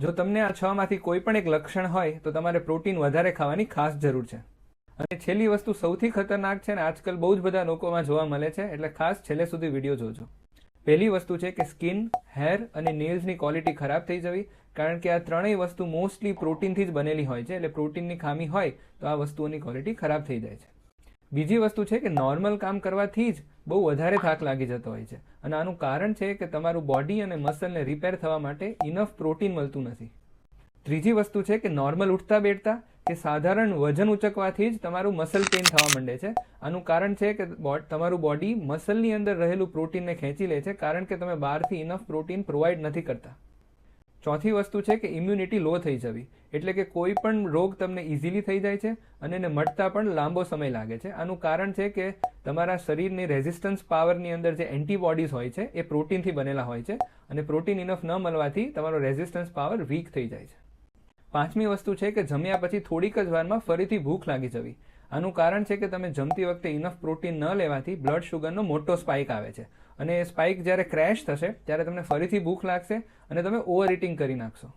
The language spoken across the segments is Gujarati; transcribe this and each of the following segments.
જો તમને આ 6 માંથી કોઈ પણ એક લક્ષણ હોય તો તમારે પ્રોટીન વધારે ખાવાની ખાસ જરૂર છે. અને છેલ્લી વસ્તુ સૌથી ખતરનાક છે ને આજકાલ બહુ જ બધા લોકોમાં જોવા મળે છે, એટલે ખાસ છેલ્લે સુધી વિડીયો જોજો. પહેલી વસ્તુ છે કે સ્કિન, હેર અને નેલ્સની ક્વોલિટી ખરાબ થઈ જવી, કારણ કે આ ત્રણેય વસ્તુ મોસ્ટલી પ્રોટીનથી જ બનેલી હોય છે, એટલે પ્રોટીનની ખામી હોય તો આ વસ્તુઓની ક્વોલિટી ખરાબ થઈ જાય છે. બીજી વસ્તુ છે કે નોર્મલ કામ કરવાથી જ બહુ વધારે થાક લાગી જતો હોય છે, અને આનું કારણ છે કે તમારું બોડી અને મસલને રિપેર થવા માટે ઇનફ પ્રોટીન મળતું નથી. ત્રીજી વસ્તુ છે કે નોર્મલ ઉઠતા બેઠતા કે સાધારણ વજન ઉચકવાથી જ તમારું મસલ પેઇન થવા માંડે છે. આનું કારણ છે કે તમારું બોડી મસલની અંદર રહેલું પ્રોટીનને ખેંચી લે છે, કારણ કે તમે બહારથી ઇનફ પ્રોટીન પ્રોવાઈડ નથી કરતા. ચોથી વસ્તુ છે કે ઇમ્યુનિટી લો થઈ જવી, એટલે કે કોઈ પણ રોગ તમને ઇઝીલી થઈ જાય છે અને એને મટતા પણ લાંબો સમય લાગે છે. આનું કારણ છે કે તમારા શરીરની રેઝિસ્ટન્સ પાવરની અંદર જે એન્ટીબોડીઝ હોય છે એ પ્રોટીનથી બનેલા હોય છે, અને પ્રોટીન ઇનફ ન મળવાથી તમારો રેઝિસ્ટન્સ પાવર વીક થઈ જાય છે. પાંચમી વસ્તુ છે કે જમ્યા પછી થોડીક જ વારમાં ફરીથી ભૂખ લાગી જવી. આનું કારણ છે કે તમે જમતી વખતે ઇનફ પ્રોટીન ન લેવાથી બ્લડ શુગરનો મોટો સ્પાઇક આવે છે, અને એ સ્પાઇક જ્યારે ક્રેશ થશે ત્યારે તમને ફરીથી ભૂખ લાગશે અને તમે ઓવર ઇટિંગ કરી નાખશો.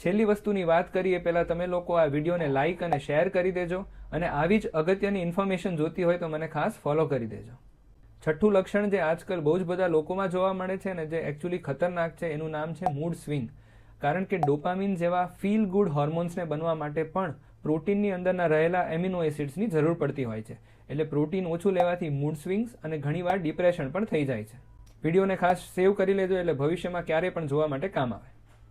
છેલ્લી વસ્તુની વાત કરીએ પહેલાં તમે લોકો આ વિડીયોને લાઇક અને શેર કરી દેજો, અને આવી જ અગત્યની ઇન્ફોર્મેશન જોતી હોય તો મને ખાસ ફોલો કરી દેજો. છઠ્ઠું લક્ષણ જે આજકાલ બહુ જ બધા લોકોમાં જોવા મળે છે ને જે એકચ્યુઅલી ખતરનાક છે, એનું નામ છે મૂડ સ્વિંગ. કારણ કે ડોપામિન જેવા ફીલ ગુડ હોર્મોન્સને બનવા માટે પણ પ્રોટીનની અંદરના રહેલા એમિનો એસિડ્સની જરૂર પડતી હોય છે, એટલે પ્રોટીન ઓછું લેવાથી મૂડ સ્વિંગ્સ અને ઘણીવાર ડિપ્રેશન પણ થઈ જાય છે. વિડીયોને ખાસ સેવ કરી લેજો, એટલે ભવિષ્યમાં ક્યારેય પણ જોવા માટે કામ આવે.